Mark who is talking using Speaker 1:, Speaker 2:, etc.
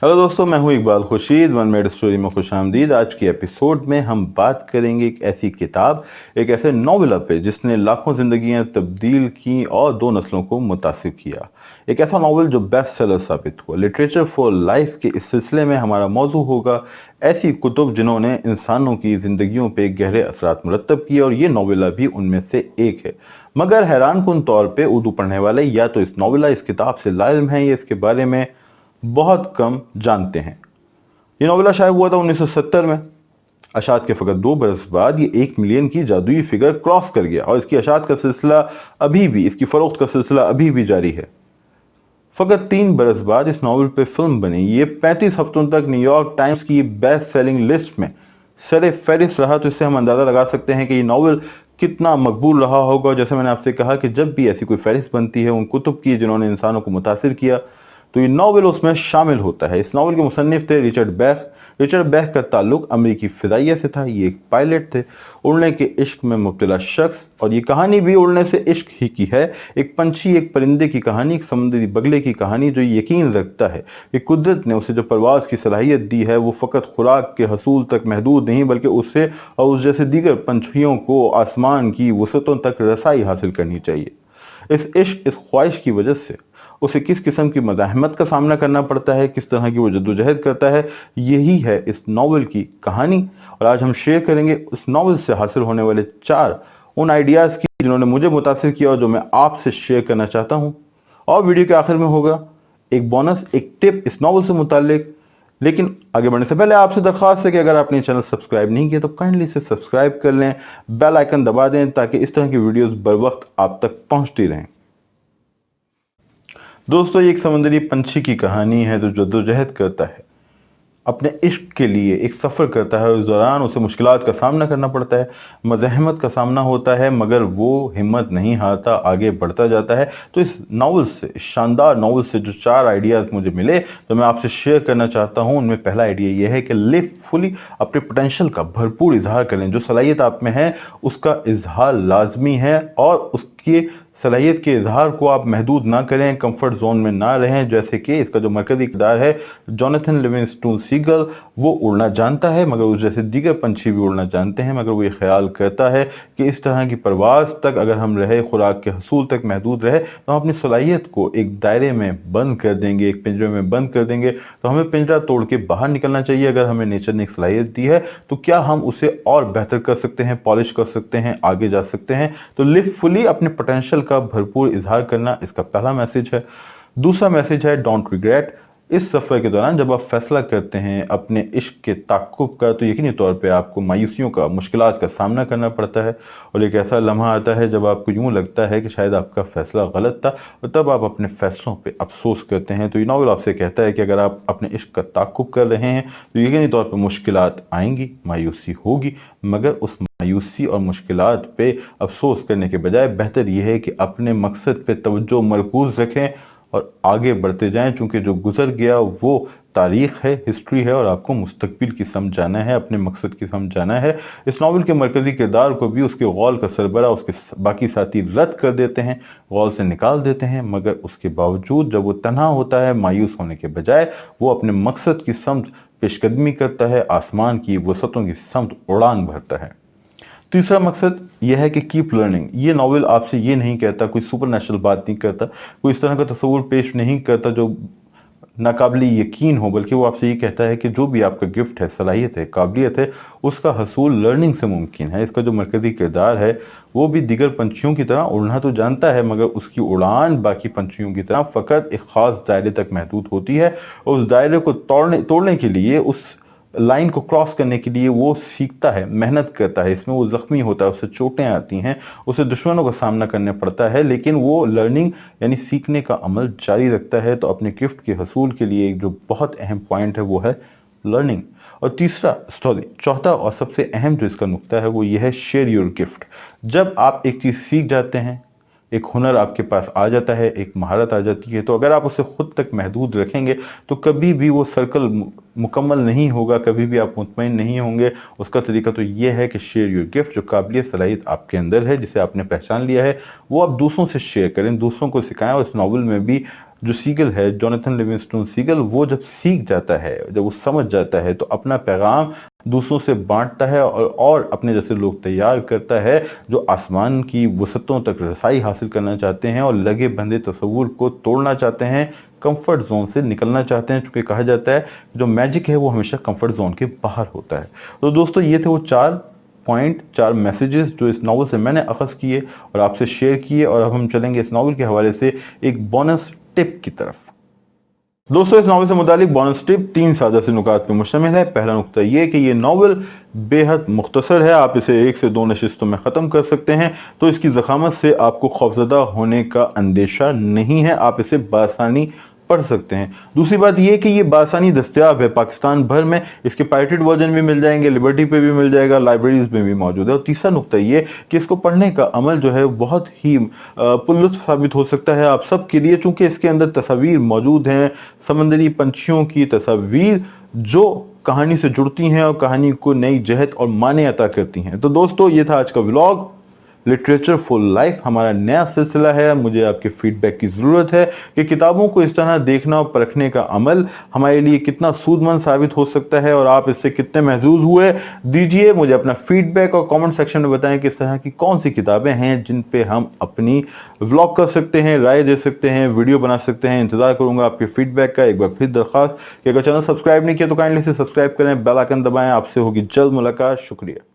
Speaker 1: Hello दोस्तों, मैं हूं Iqbal Khurshid. One made story में खुश आमदीद। आज के एपिसोड में हम बात करेंगे एक ऐसी किताब, एक ऐसे नॉवेल पे जिसने लाखों जिंदगियां तब्दील की और दो नस्लों को मुतासिर किया। एक ऐसा नॉवेल जो बेस्ट सेलर साबित हुआ। लिटरेचर फॉर लाइफ के इस सिलसिले में हमारा मौजू होगा ऐसी कुतुब जिन्होंने इंसानों की जिंदगियों पे गहरे असरात मुरतब किए, और ये नॉवेला भी उनमें से एक है। मगर हैरानकुन तौर पे उर्दू पढ़ने वाले या तो इस नॉवेला, इस किताब से लाइल्म हैं या इसके बारे में बहुत कम जानते हैं। ये नॉवेला शायद हुआ था 1970 में। अशात के फकत 2 बरस बाद ये 1 मिलियन की जादुई फिगर क्रॉस कर गया, और इसकी अशात का सिलसिला अभी भी, इसकी फरोख्त का सिलसिला अभी भी जारी है। फकत 3 बरस बाद इस नॉवेल पे फिल्म बनी। ये 35 हफ्तों तक न्यूयॉर्क टाइम्स की बेस्ट सेलिंग लिस्ट में सरे फहरिस्त रहा, तो इससे हम अंदाजा लगा सकते हैं कि ये नॉवेल कितना मकबूल रहा होगा। जैसे मैंने आपसे कहा कि जब भी ऐसी कोई फहरिस्त बनती है उन कुतुब की जिन्होंने इंसानों को मुतासिर किया, तो ये नॉवेल उसमें शामिल होता है। इस नॉवेल के मुसन्निफ थे रिचर्ड बैक। रिचर्ड बैक का ताल्लुक अमेरिकी फिजाइया से था। ये एक पायलट थे, उड़ने के इश्क में मुब्तला शख्स, और ये कहानी भी उड़ने से इश्क ही की है। एक पंछी, एक परिंदे की कहानी, एक समुद्री बगले की कहानी जो यकीन रखता है कि कुदरत ने उसे जो परवाज की सलाहियत दी है वो फ़कत खुराक के हसूल तक महदूद नहीं, बल्कि उससे और उस जैसे दीगर पंछियों को आसमान की वसतों तक रसाई हासिल करनी चाहिए। इस इश्क, इस ख्वाहिश की वजह से उसे किस किस्म की मज़ाहमत का सामना करना पड़ता है, किस तरह की वो जद्दोजहद करता है, यही है इस नावल की कहानी। और आज हम शेयर करेंगे उस नावल से हासिल होने वाले 4 उन आइडियाज़ की जिन्होंने मुझे मुतासिर किया और जो मैं आपसे शेयर करना चाहता हूँ। और वीडियो के आखिर में होगा एक बोनस, एक टिप इस नावल से मुतालिक। लेकिन आगे बढ़ने से पहले आपसे दरख्वास्त है कि अगर आपने चैनल सब्सक्राइब नहीं किया तो काइंडली से सब्सक्राइब कर लें, बेल आइकन दबा दें ताकि इस तरह की वीडियोस बर वक्त आप तक पहुंचती रहें। दोस्तों, ये एक समुद्री पंछी की कहानी है जो जद्दोजहद करता है, अपने इश्क के लिए एक सफ़र करता है। उस दौरान उसे मुश्किलात का सामना करना पड़ता है, मज़ाहमत का सामना होता है, मगर वो हिम्मत नहीं हारता, आगे बढ़ता जाता है। तो इस नावल से, इस शानदार नावल से जो 4 आइडियाज़ मुझे मिले तो मैं आपसे शेयर करना चाहता हूँ। उनमें पहला आइडिया यह है कि लिव फुली, अपने पोटेंशियल का भरपूर इजहार करें। जो सलाहियत आप में है उसका इजहार लाजमी है, और उसकी सलाहियत के इजहार को आप महदूद ना करें, कंफर्ट जोन में ना रहें। जैसे कि इसका जो मरकजी किरदार है जोनाथन लिविंगस्टोन सीगल, वो उड़ना जानता है, मगर उस जैसे दीगर पंछी भी उड़ना जानते हैं, मगर वो ये ख्याल करता है कि इस तरह की परवाज तक अगर हम रहे, खुराक के हसूल तक महदूद रहे, तो हम अपनी सलाहियत को एक दायरे में बंद कर देंगे, एक पिंजरे में बंद कर देंगे। तो हमें पिंजरा तोड़ के बाहर निकलना चाहिए। अगर हमें नेचर ने एक सलाहियत दी है तो क्या हम उसे और बेहतर कर सकते हैं, पॉलिश कर सकते हैं, आगे जा सकते हैं। तो लिव फुली, अपने पोटेंशियल का भरपूर इजहार करना, इसका पहला मैसेज है। दूसरा मैसेज है डोंट रिग्रेट। इस सफर के दौरान जब आप फैसला करते हैं अपने इश्क के ताक़ुब का, तो यकीनी तौर पे आपको मायूसियों का, मुश्किलात का सामना करना पड़ता है, और एक ऐसा लम्हा आता है जब आपको यूं लगता है कि शायद आपका फैसला गलत था, और तब आप अपने फैसलों पे अफसोस करते हैं। तो ये नावल आपसे कहता है कि अगर आप अपने इश्क का ताक़ुब कर रहे हैं तो यकीनी तौर पर मुश्किलात आएंगी, मायूसी होगी, मगर उस मायूसी और मुश्किलात पे अफसोस करने के बजाय बेहतर यह है कि अपने मकसद पे तवज्जो मरकूज रखें और आगे बढ़ते जाएं। चूंकि जो गुजर गया वो तारीख है, हिस्ट्री है, और आपको मुस्तकबिल की समझ जाना है, अपने मकसद की समझ जाना है। इस नावल के मरकजी किरदार को भी उसके गौल का सरबरा, उसके बाकी साथी रद्द कर देते हैं, गौल से निकाल देते हैं, मगर उसके बावजूद जब वो तन्हा होता है, मायूस होने के बजाय वो अपने मकसद की समझ पेशकदमी करता है, आसमान की वसतों की समझ उड़ान भरता है। तीसरा मकसद यह है कि कीप लर्निंग। ये नावल आपसे ये नहीं कहता, कोई सुपर नेचुरल बात नहीं करता, कोई इस तरह का तस्वुर पेश नहीं करता जो नाकाबिल यकीन हो, बल्कि वो आपसे ये कहता है कि जो भी आपका गिफ्ट है, सलाहियत है, काबिलियत है, उसका हसूल लर्निंग से मुमकिन है। इसका जो मरकजी किरदार है वो भी दिगर पंछियों की तरह उड़ना तो जानता है, मगर उसकी उड़ान बाकी पंछियों की तरह फ़कत एक ख़ास दायरे तक महदूद होती है, और उस दायरे को तोड़ने के लिए, उस लाइन को क्रॉस करने के लिए वो सीखता है, मेहनत करता है। इसमें वो जख्मी होता है, उससे चोटें आती हैं, उसे दुश्मनों का सामना करना पड़ता है, लेकिन वो लर्निंग यानी सीखने का अमल जारी रखता है। तो अपने गिफ्ट के हसूल के लिए एक जो बहुत अहम पॉइंट है वो है लर्निंग। और चौथा और सबसे अहम जो इसका नुक्ता है वो ये है शेयर योर गिफ्ट। जब आप एक चीज़ सीख जाते हैं, एक हुनर आपके पास आ जाता है, एक महारत आ जाती है, तो अगर आप उसे खुद तक महदूद रखेंगे तो कभी भी वो सर्कल मुकम्मल नहीं होगा, कभी भी आप मुतमईन नहीं होंगे। उसका तरीका तो ये है कि शेयर योर गिफ्ट। जो काबिलियत, सलाहियत आपके अंदर है, जिसे आपने पहचान लिया है, वो आप दूसरों से शेयर करें, दूसरों को सिखाएं। और इस नावल में भी जो सीगल है, जोनाथन लिविंगस्टोन सीगल, वो जब सीख जाता है, जब वो समझ जाता है, तो अपना पैगाम दूसरों से बांटता है और अपने जैसे लोग तैयार करता है जो आसमान की वसतों तक रसाई हासिल करना चाहते हैं और लगे बंधे तस्वुर को तोड़ना चाहते हैं, कंफर्ट जोन से निकलना चाहते हैं। चूंकि कहा जाता है जो मैजिक है वो हमेशा कंफर्ट जोन के बाहर होता है। तो दोस्तों ये थे वो 4 पॉइंट, 4 मैसेजेस जो इस नॉवल से मैंने अखज़ किए और आपसे शेयर किए। और अब हम चलेंगे इस नॉवल के हवाले से एक बोनस टिप की तरफ। दोस्तों इस नॉवल से मुतालिक बोनस टिप 3 सादा से नुकात पे मुश्तमिल है। पहला नुकता ये कि ये नॉवल बेहद मुख्तसर है, आप इसे 1 से 2 नशिस्तों में ख़त्म कर सकते हैं, तो इसकी ज़खामत से आपको खौफज़दा होने का अंदेशा नहीं है, आप इसे बआसानी पढ़ सकते हैं। दूसरी बात यह कि ये बासानी दस्तयाब है पाकिस्तान भर में, इसके पायरेटेड वर्जन भी मिल जाएंगे, लिबर्टी पे भी मिल जाएगा, लाइब्रेरीज में भी मौजूद है। और तीसरा नुकता ये कि इसको पढ़ने का अमल जो है बहुत ही पुरलुत्फ साबित हो सकता है आप सब के लिए, चूंकि इसके अंदर तस्वीर मौजूद हैं, समंदरी पंछियों की तस्वीर जो कहानी से जुड़ती हैं और कहानी को नई जहत और माने अता करती हैं। तो दोस्तों ये था आज का व्लॉग लिटरेचर फॉर लाइफ, हमारा नया सिलसिला है। मुझे आपके फीडबैक की ज़रूरत है कि किताबों को इस तरह देखना और परखने का अमल हमारे लिए कितना सूदमंद साबित हो सकता है और आप इससे कितने महजूज हुए। दीजिए मुझे अपना फीडबैक और कमेंट सेक्शन में बताएं कि इस तरह की कौन सी किताबें हैं जिन पे हम अपनी व्लॉग कर सकते हैं, राय दे सकते हैं, वीडियो बना सकते हैं। इंतजार करूंगा आपके फीडबैक का। एक बार फिर दरख्वास्त कि अगर चैनल सब्सक्राइब नहीं किया तो काइंडली से सब्सक्राइब करें, बेल आइकन दबाएं। आपसे होगी जल्द मुलाकात। शुक्रिया।